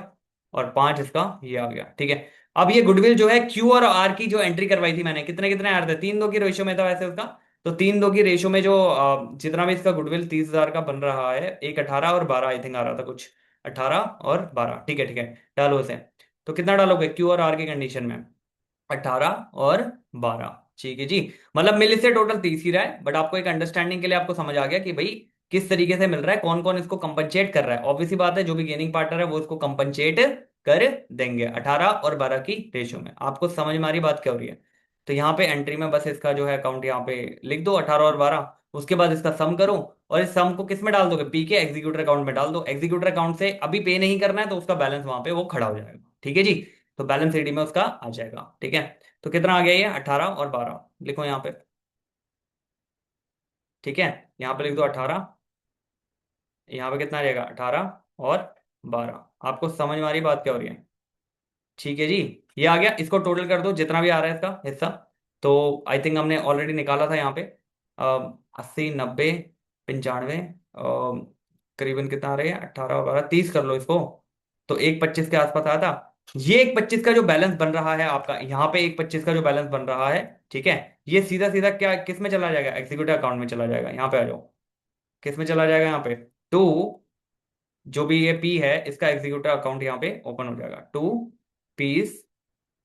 और 5 इसका ये आ गया, ठीक है। अब ये गुडविल जो है क्यू और आर की जो एंट्री करवाई थी मैंने, कितने कितने आ रहे थे, 3-2 की रेशियो में था वैसे उसका। तो 3-2 की रेशियो में जो जितना भी इसका गुडविल 30,000 का बन रहा है, एक 18 और 12 आई थिंक आ रहा था कुछ, 18 और 12, ठीक है ठीक है। डालो इसे। तो कितना डालोगे क्यू और आर की कंडीशन में, 18 और 12, ठीक है जी। मतलब मिल से टोटल 30 ही रहा है, बट आपको एक अंडरस्टैंडिंग के लिए आपको समझ आ गया कि भाई किस तरीके से मिल रहा है, कौन कौन इसको कंपनसेट कर रहा है। ऑब्वियसली बात है, जो भी गेनिंग पार्टनर है वो इसको कंपनसेट कर देंगे 18 और 12 की रेशियो में। आपको समझ में आ रही बात क्या हो रही है। तो यहाँ पे एंट्री में बस इसका जो है अकाउंट यहाँ पे लिख दो 18 और 12। उसके बाद इसका सम करो, और इस सम को किस में डाल दोगे, पी के एग्जीक्यूटर अकाउंट में डाल दो। एग्जीक्यूटर अकाउंट से अभी पे नहीं करना है तो उसका बैलेंस वहां पे वो खड़ा हो जाएगा, ठीक है जी। तो बैलेंस ईडी में उसका आ जाएगा, ठीक है। तो कितना आ गया ये, 18 और 12 लिखो यहाँ पे, ठीक है। यहाँ पे लिख दो 18, यहाँ पे कितना आ जाएगा, 18 और 12। आपको समझ में आ रही बात क्या हो रही है, ठीक है जी। ये आ गया, इसको टोटल कर दो जितना भी आ रहा है इसका हिस्सा। तो आई थिंक हमने ऑलरेडी निकाला था यहाँ पे 80, 90, 95, करीबन कितना आ रहे हैं, 18 और 12, 30 कर लो इसको। तो 1,25 के आसपास आया था। ये 1,25 का जो बैलेंस बन रहा है आपका, यहाँ पे 1,25 का जो बैलेंस बन रहा है, ठीक है। ये सीधा सीधा क्या किस में चला जाएगा, एग्जीक्यूटिव अकाउंट में चला जाएगा। यहाँ पे आ जाओ, किस में चला जाएगा यहाँ पे, टू, जो भी ये पी है इसका एग्जीक्यूटिव अकाउंट यहाँ पे ओपन हो जाएगा, टू पीस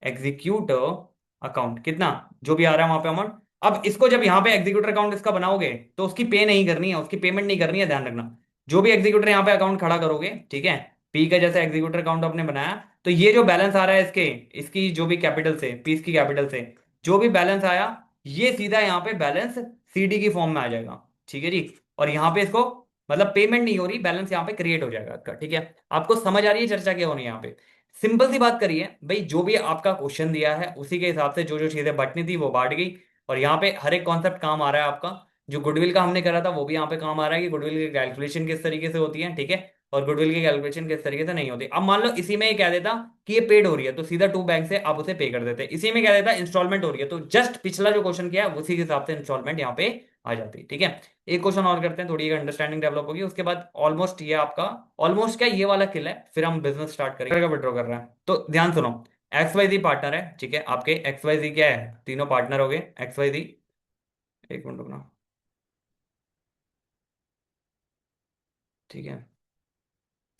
एग्जीक्यूटर अकाउंट। कितना जो भी आ रहा है वहां पे अमाउंट। अब इसको जब यहाँ पे एग्जीक्यूटर अकाउंट इसका बनाओगे तो उसकी पे नहीं करनी है, उसकी पेमेंट नहीं करनी है, ध्यान रखना। जो भी एग्जीक्यूटर यहाँ पे अकाउंट खड़ा करोगे, ठीक है, पी का जैसे एग्जीक्यूटर अकाउंट आपने बनाया, तो ये जो बैलेंस आ रहा है इसके, इसकी जो भी कैपिटल से, पीस की कैपिटल से जो भी बैलेंस आया, ये सीधा यहाँ पे बैलेंस सीडी की फॉर्म में आ जाएगा, ठीक है जी। और यहाँ पे इसको मतलब पेमेंट नहीं हो रही, बैलेंस यहाँ पे क्रिएट हो जाएगा इसका, ठीक है। आपको समझ आ रही है चर्चा क्या होनी है यहाँ पे। सिंपल सी बात करिए भाई, जो भी आपका क्वेश्चन दिया है उसी के हिसाब से जो जो चीजें बांटनी थी वो बांट गई। और यहाँ पे हर एक कॉन्सेप्ट काम आ रहा है आपका। जो गुडविल का हमने करा था वो भी यहाँ पे काम आ रहा है कि गुडविल की कैलकुलेशन किस तरीके से होती है, ठीक है। और गुडविल की कैलकुलेशन किस तरीके से नहीं होती। अब मान लो इसी में ये कह देता कि ये पेड हो रही है, तो सीधा टू बैंक से आप उसे पे कर देते। इसी में कह देता इंस्टॉलमेंट हो रही है, तो जस्ट पिछला जो क्वेश्चन किया है उसी के हिसाब से इंस्टॉलमेंट यहाँ पे आ जाती, ठीक है। एक क्वेश्चन और करते हैं, थोड़ी अंडरस्टैंडिंग डेवलप होगी, उसके बाद ऑलमोस्ट ये आपका, ऑलमोस्ट क्या ये वाला किल है, फिर हम बिजनेस स्टार्ट करेंगे। विड्रॉ कर रहे हैं तो ध्यान सुनो। एक्स वाई जी पार्टनर है, ठीक है। आपके एक्स वाई जी क्या है, तीनों पार्टनर हो गए एक्स वाई जी। एक मिनट रुकना, ठीक है।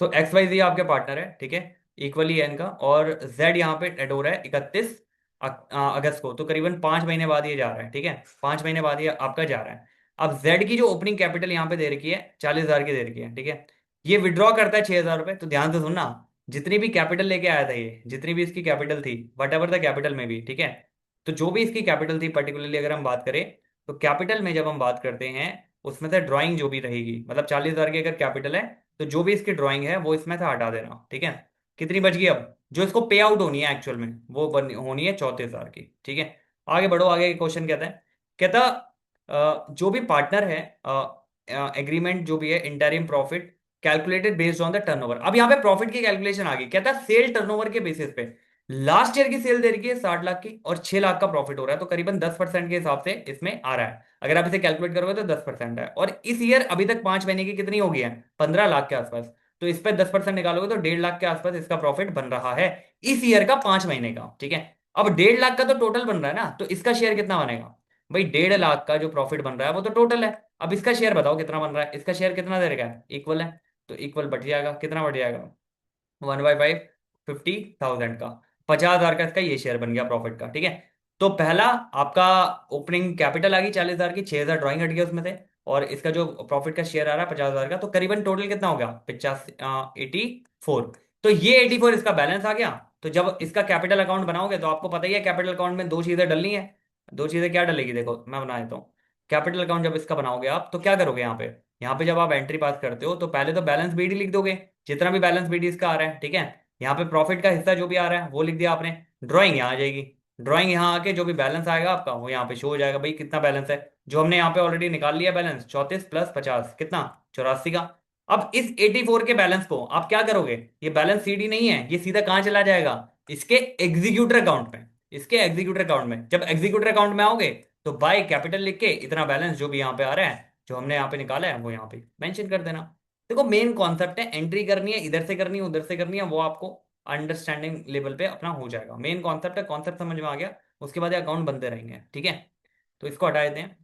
तो एक्स वाई जी आपके पार्टनर है, ठीक है, इक्वली है इनका। और जेड यहाँ पे एड हो रहा है 31 अगस्त को, तो करीबन 5 महीने बाद ये जा रहा है, ठीक है। 5 महीने बाद ये आपका जा रहा है। अब जेड की जो ओपनिंग कैपिटल यहाँ पे दे रखी है 40,000 की दे रखी है, ठीक है। ये विड्रॉ करता है 6,000 रुपये। तो ध्यान से सुनना, जितनी भी कैपिटल लेके आया था ये, जितनी भी इसकी कैपिटल थी, वट एवर द कैपिटल में भी, ठीक है। तो जो भी इसकी कैपिटल थी पर्टिकुलरली अगर हम बात करें, तो कैपिटल में जब हम बात करते हैं, उसमें से ड्राइंग जो भी रहेगी, मतलब 40,000 की अगर कैपिटल है, तो जो भी इसकी ड्राइंग है वो इसमें से हटा देना, ठीक है। कितनी बच गई अब, जो इसको पे आउट होनी है एक्चुअल में, वो होनी है 34,000 की, ठीक है। आगे बढ़ो, आगे क्वेश्चन कहता है, कहता जो भी पार्टनर है, एग्रीमेंट जो भी है, interim profit calculated based on the turnover. अब यहाँ पे प्रॉफिट की कैलकुलेशन आ गई, कहता है सेल टर्नओवर के बेसिस पे। लास्ट ईयर की सेल दे रखी है 60 लाख की, और 6 लाख का प्रॉफिट हो रहा है, तो करीबन 10% के हिसाब से इसमें आ रहा है। अगर आप इसे कैलकुलेट करोगे तो 10% है। और इस ईयर अभी तक 5 महीने की कितनी हो गई है, 15 लाख के आसपास। तो इस पे 10% निकालोगे तो 1.5 लाख के आसपास इसका प्रॉफिट बन रहा है, इस ईयर का 5 महीने का, ठीक है। अब 1.5 लाख का तो टोटल बन रहा है ना, तो इसका शेयर कितना बनेगा भाई, 1.5 लाख का जो प्रॉफिट बन रहा है वो तो टोटल है। अब इसका शेयर बताओ कितना बन रहा है, इसका शेयर कितना दे रखा है, इक्वल है। तो इक्वल बढ़ जाएगा, कितना बढ़ जाएगा, 1/5, 50,000 का, 50,000 का इसका ये शेयर बन गया प्रॉफिट का, ठीक है। तो पहला आपका ओपनिंग कैपिटल आ गई 40,000 की, 6,000 ड्राइंग हट गया उसमें से, और इसका जो प्रॉफिट का शेयर आ रहा है 50,000 का, तो करीबन टोटल कितना हो गया, 84। तो ये 84 इसका बैलेंस आ गया। तो जब इसका कैपिटल अकाउंट बनाओगे, तो आपको पता ही है कैपिटल अकाउंट में दो चीजें डलनी है। दो चीजें क्या डलेगी, देखो मैं बना देता हूँ। कैपिटल अकाउंट जब इसका बनाओगे आप, तो क्या करोगे यहाँ पे, यहाँ पे जब आप एंट्री पास करते हो तो पहले तो बैलेंस बीडी लिख दोगे, जितना भी बैलेंस बीडी इसका आ रहा है, ठीक है। यहाँ पे प्रॉफिट का हिस्सा जो भी आ रहा है वो लिख दिया आपने। ड्राइंग यहाँ आ जाएगी, ड्राइंग यहाँ आके जो भी बैलेंस आएगा आपका वो यहाँ पे शो हो जाएगा, भाई कितना बैलेंस है, जो हमने यहाँ पे ऑलरेडी निकाल लिया बैलेंस, 34 + 50 कितना, 84 का। अब इस 84 के बैलेंस को आप क्या करोगे, ये बैलेंस सीडी नहीं है, ये सीधा कहाँ चला जाएगा, इसके एग्जीक्यूटर अकाउंट में। इसके एग्जीक्यूटर अकाउंट में जब एग्जीक्यूटर अकाउंट में आओगे, तो बाय कैपिटल लिख के इतना बैलेंस जो भी यहाँ पे आ रहा है, जो हमने यहाँ पे निकाला है, वो यहाँ पे मेंशन कर देना। देखो मेन कॉन्सेप्ट है, एंट्री करनी है, इधर से करनी है उधर से करनी है, वो आपको अंडरस्टैंडिंग लेवल पे अपना हो जाएगा। मेन कॉन्सेप्ट है, कॉन्सेप्ट समझ में आ गया, उसके बाद अकाउंट बनते रहेंगे, ठीक है। तो इसको हटा देते हैं।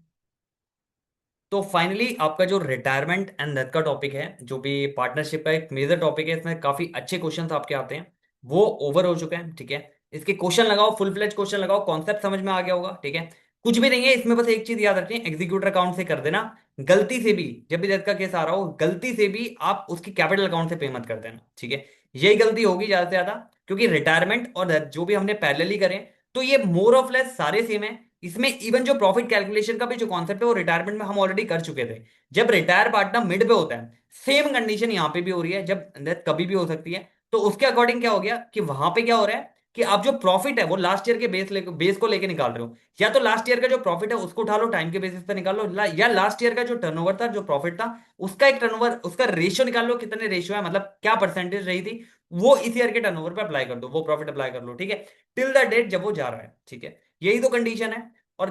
तो फाइनली आपका जो रिटायरमेंट एंड डेथ का टॉपिक है, जो भी पार्टनरशिप का एक मेजर टॉपिक है, इसमें काफी अच्छे क्वेश्चंस आपके आते हैं, वो ओवर हो चुके हैं, ठीक है। इसके क्वेश्चन लगाओ, फुल फ्लेज क्वेश्चन लगाओ, कॉन्सेप्ट समझ में आ गया होगा, ठीक है। कुछ भी नहीं है इसमें, बस एक चीज याद रखनी है, एग्जीक्यूटर अकाउंट से कर देना। गलती से भी जब भी डेथ का केस आ रहा हो, गलती से भी आप उसकी कैपिटल अकाउंट से पे मत कर देना, ठीक है। यही गलती होगी ज्यादा से ज्यादा, क्योंकि रिटायरमेंट और death जो भी हमने पैरेलली करें, तो ये मोर ऑफ लेस सारे सेम है। इसमें इवन जो प्रॉफिट कैलकुलेशन का भी जो कॉन्सेप्ट है वो रिटायरमेंट में हम ऑलरेडी कर चुके थे। जब रिटायर पार्टनर मिड पे होता है, सेम कंडीशन यहां पे भी हो रही है, जब डेथ कभी भी हो सकती है। तो उसके अकॉर्डिंग क्या हो गया कि वहां पे क्या हो रहा है कि आप जो प्रॉफिट है वो लास्ट ईयर के बेस को लेके निकाल रहे हो। या तो लास्ट ईयर का जो प्रॉफिट है उसको उठा लो, टाइम के बेसिस पे निकाल लो, या लास्ट ईयर का जो टर्नओवर था, जो प्रॉफिट था, उसका एक टर्नओवर, उसका रेशियो निकाल लो, कितने रेशियो है, मतलब क्या परसेंटेज रही थी, वो इस ईयर के टर्नओवर पे अप्लाई कर दो, वो प्रॉफिट अप्लाई कर लो, ठीक है, टिल द डेट जब वो जा रहा है, ठीक है। यही तो कंडीशन है। और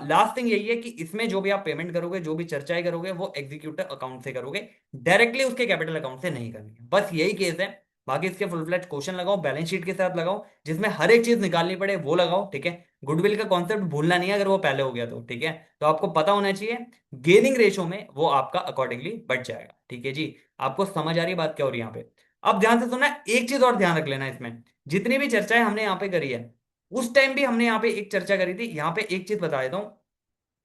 लास्ट थिंग यही है कि इसमें जो भी आप पेमेंट करोगे, जो भी चर्चाएं करोगे, वो एग्जीक्यूटिव अकाउंट से करोगे, डायरेक्टली उसके कैपिटल अकाउंट से नहीं करनी है। बस यही केस है। बाकी इसके फुल फ्लैट क्वेश्चन लगाओ, बैलेंस शीट के साथ लगाओ, जिसमें हर एक चीज निकालनी पड़े वो लगाओ, ठीक है। गुडविल का कॉन्सेप्ट भूलना नहीं है, अगर वो पहले हो गया तो, ठीक है। तो आपको पता होना चाहिए गेनिंग रेशो में वो आपका अकॉर्डिंगली बढ़ जाएगा, ठीक है जी। आपको समझ आ रही है बात क्या हो रही है यहाँ पे? अब ध्यान से सुनना, एक चीज और ध्यान रख लेना इसमें, जितनी भी चर्चाएं हमने यहाँ पे करी है, उस टाइम भी हमने यहाँ पे एक चर्चा करी थी, यहाँ पे एक चीज बता देता हूँ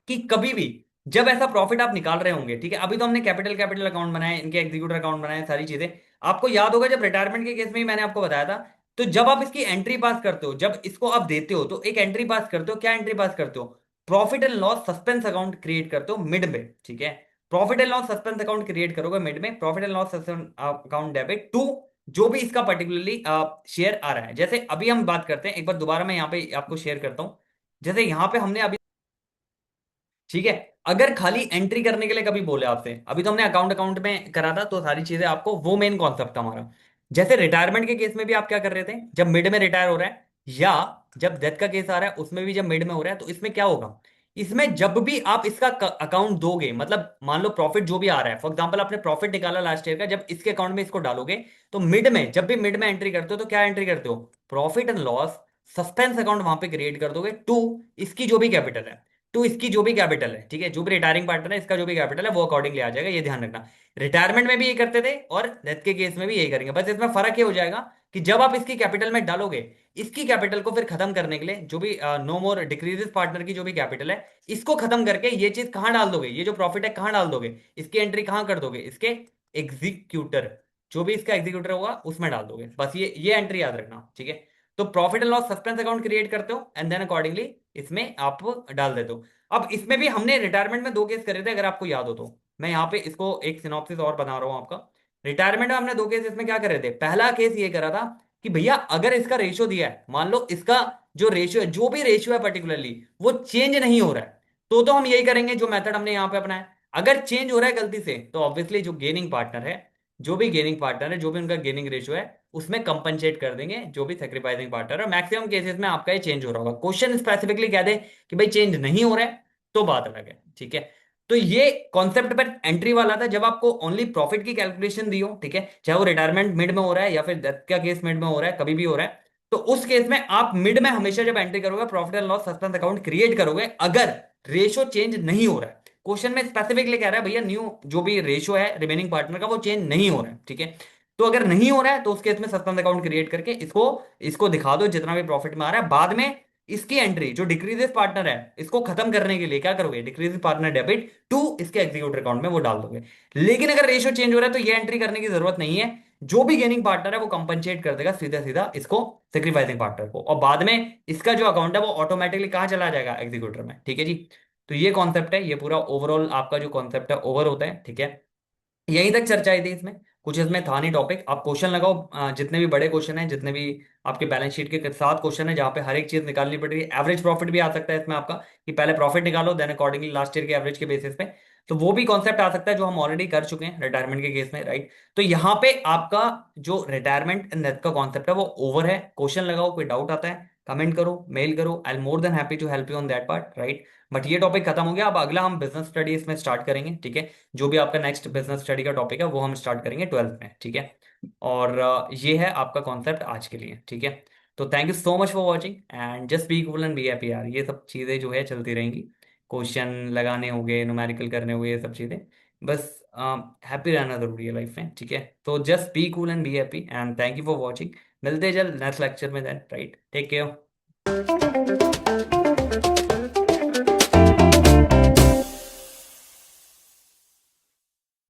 कि कभी भी जब ऐसा प्रॉफिट आप निकाल रहे होंगे, ठीक है, अभी तो हमने कैपिटल कैपिटल अकाउंट बनाए, इनके एग्जीक्यूटिव अकाउंट बनाए, सारी चीजें आपको याद होगा, जब रिटायरमेंट के केस में ही मैंने आपको बताया था। तो जब आप इसकी एंट्री पास करते हो, जब इसको आप देते हो, तो एक एंट्री पास करते हो, क्या एंट्री पास करते हो? Profit and loss suspense account create करते हो मिड में, ठीक है। Profit and loss suspense account create करोगे मिड में, profit and loss account debit to जो भी इसका पर्टिकुलरली शेयर आ रहा है। जैसे अभी हम बात करते हैं, एक बार दोबारा मैं यहाँ पे आपको शेयर करता हूँ। जैसे यहाँ पे हमने अभी, ठीक है, अगर खाली एंट्री करने के लिए कभी बोले आपसे, अभी तो हमने अकाउंट अकाउंट में करा था, तो सारी चीजें आपको, वो मेन कॉन्सेप्ट था हमारा। जैसे रिटायरमेंट के केस में भी आप क्या कर रहे थे, जब मिड में रिटायर हो रहा है, या जब डेथ का केस आ रहा है उसमें भी जब मिड में हो रहा है, तो इसमें क्या होगा, इसमें जब भी आप इसका अकाउंट दोगे, मतलब मान लो प्रॉफिट जो भी आ रहा है, फॉर एग्जांपल आपने प्रॉफिट निकाला लास्ट ईयर का, जब इसके अकाउंट में इसको डालोगे, तो मिड में, जब भी मिड में एंट्री करते हो, तो क्या एंट्री करते हो? Profit and loss suspense account वहां पे क्रिएट कर दोगे, टू इसकी जो भी कैपिटल है, तो इसकी जो भी कैपिटल है, ठीक है, जो भी रिटायरिंग पार्टनर है, इसका जो भी कैपिटल है वो अकॉर्डिंगली आ जाएगा, ये ध्यान रखना। रिटायरमेंट में भी ये करते थे और डेथ के केस में भी यही करेंगे, बस इसमें फर्क ये हो जाएगा कि जब आप इसकी कैपिटल में डालोगे, इसकी कैपिटल को फिर खत्म करने के लिए, जो भी नो मोर डिक्रीजेस पार्टनर की जो भी कैपिटल है, इसको खत्म करके ये चीज कहां डाल दोगे, ये जो प्रॉफिट है कहां डाल दोगे, इसकी एंट्री कहां कर दोगे, इसके एग्जीक्यूटर, जो भी इसका एग्जीक्यूटर होगा उसमें डाल दोगे, बस ये एंट्री याद रखना, ठीक है। तो profit and loss suspense account create करते हो, एंड देन अकॉर्डिंगली इसमें आप डाल देते हो। अब इसमें भी हमने रिटायरमेंट में दो केस करे थे, अगर आपको याद हो तो। मैं यहाँ पे इसको एक सिनॉप्सिस और बना रहा हूँ आपका। रिटायरमेंट में हमने दो केस इसमें क्या करे थे, पहला केस ये करा था कि भैया अगर इसका रेशियो दिया है, मान लो इसका जो रेशियो है, जो भी रेशियो है पर्टिकुलरली, वो चेंज नहीं हो रहा है, तो हम यही करेंगे जो मेथड हमने यहाँ पे अपनाया। अगर चेंज हो रहा है गलती से, तो ऑब्वियसली जो गेनिंग पार्टनर है, जो भी गेनिंग पार्टनर है, जो भी उनका गेनिंग रेशियो है, उसमें कंपनसेट कर देंगे जो भी सेक्रीफाइसिंग पार्टनर है। मैक्सिमम केसेस में आपका ये चेंज हो रहा होगा, क्वेश्चन स्पेसिफिकली कह दे कि भाई चेंज नहीं हो रहा है, तो बात अलग है, ठीक है। तो ये कॉन्सेप्ट पर एंट्री वाला था, जब आपको ओनली प्रॉफिट की कैलकुलेशन दी हो, ठीक है, चाहे वो रिटायरमेंट मिड में हो रहा है या फिर डेथ का केस मिड में हो रहा है, कभी भी हो रहा है, तो उस केस में आप मिड में हमेशा जब एंट्री करोगे, profit and loss suspense account create करोगे, अगर रेशियो चेंज नहीं हो रहा है। क्वेश्चन में स्पेसिफिकली कह रहा है भैया न्यू जो भी रेशियो है रिमेनिंग पार्टनर का, वो चेंज नहीं हो रहा है, ठीक है। तो अगर नहीं हो रहा है, तो उस केस में सस्पेंस अकाउंट क्रिएट करके इसको इसको दिखा दो जितना भी प्रॉफिट में आ रहा है, बाद में इसकी एंट्री जो डिक्रीजेस पार्टनर है, इसको खत्म करने के लिए क्या करोगे, डिक्रीजेस पार्टनर डेबिट टू इसके एग्जीक्यूटिव अकाउंट में वो डाल दोगे। लेकिन अगर रेशियो चेंज हो रहा है, तो ये एंट्री करने की जरूरत नहीं है, जो भी गेनिंग पार्टनर है वो कंपनसेट कर देगा सीधा सीधा इसको, सेक्रीफाइसिंग पार्टनर को, और बाद में इसका जो अकाउंट है वो ऑटोमेटिकली कहाँ चला जाएगा, एग्जीक्यूटर में, ठीक है जी। तो ये कॉन्सेप्ट है, ये पूरा ओवरऑल आपका जो कॉन्सेप्ट है ओवर होता है, ठीक है। यहीं तक चर्चा थी इसमें, कुछ इसमें था नहीं टॉपिक। आप क्वेश्चन लगाओ, जितने भी बड़े क्वेश्चन हैं, जितने भी आपके बैलेंस शीट के साथ क्वेश्चन है, जहां पे हर एक चीज निकालनी पड़ रही है, एवरेज प्रॉफिट भी आ सकता है इसमें आपका, कि पहले प्रॉफिट निकालो, देन अकॉर्डिंगली लास्ट ईयर के एवरेज के बेसिस पे, तो वो भी कॉन्सेप्ट आ सकता है, जो हम ऑलरेडी कर चुके हैं रिटायरमेंट के केस में, राइट। तो यहाँ पे आपका जो रिटायरमेंट एंड डेथ का कॉन्सेप्ट है वो ओवर है। क्वेश्चन लगाओ, कोई डाउट आता है कमेंट करो, मेल करो, I am more than happy to help you on that part, right. But ये टॉपिक खत्म हो गया, अब अगला हम बिजनेस स्टडी इसमें स्टार्ट करेंगे, ठीक है। जो भी आपका नेक्स्ट बिजनेस स्टडी का टॉपिक है वो हम स्टार्ट करेंगे 12th में, ठीक है। और ये है आपका कॉन्सेप्ट आज के लिए, ठीक है। तो thank you so much for watching, and just be cool and be happy यार, ये सब चीज़ें जो है चलती रहेंगी, क्वेश्चन लगाने होंगे, न्यूमेरिकल करने होंगे, ये सब चीज़ें, बस हैप्पी रहना जरूरी है लाइफ में, ठीक है। तो just be cool and be happy, and thank you for watching. मिलते हैं जल्द नेक्स्ट लेक्चर में, देन राइट, टेक केयर।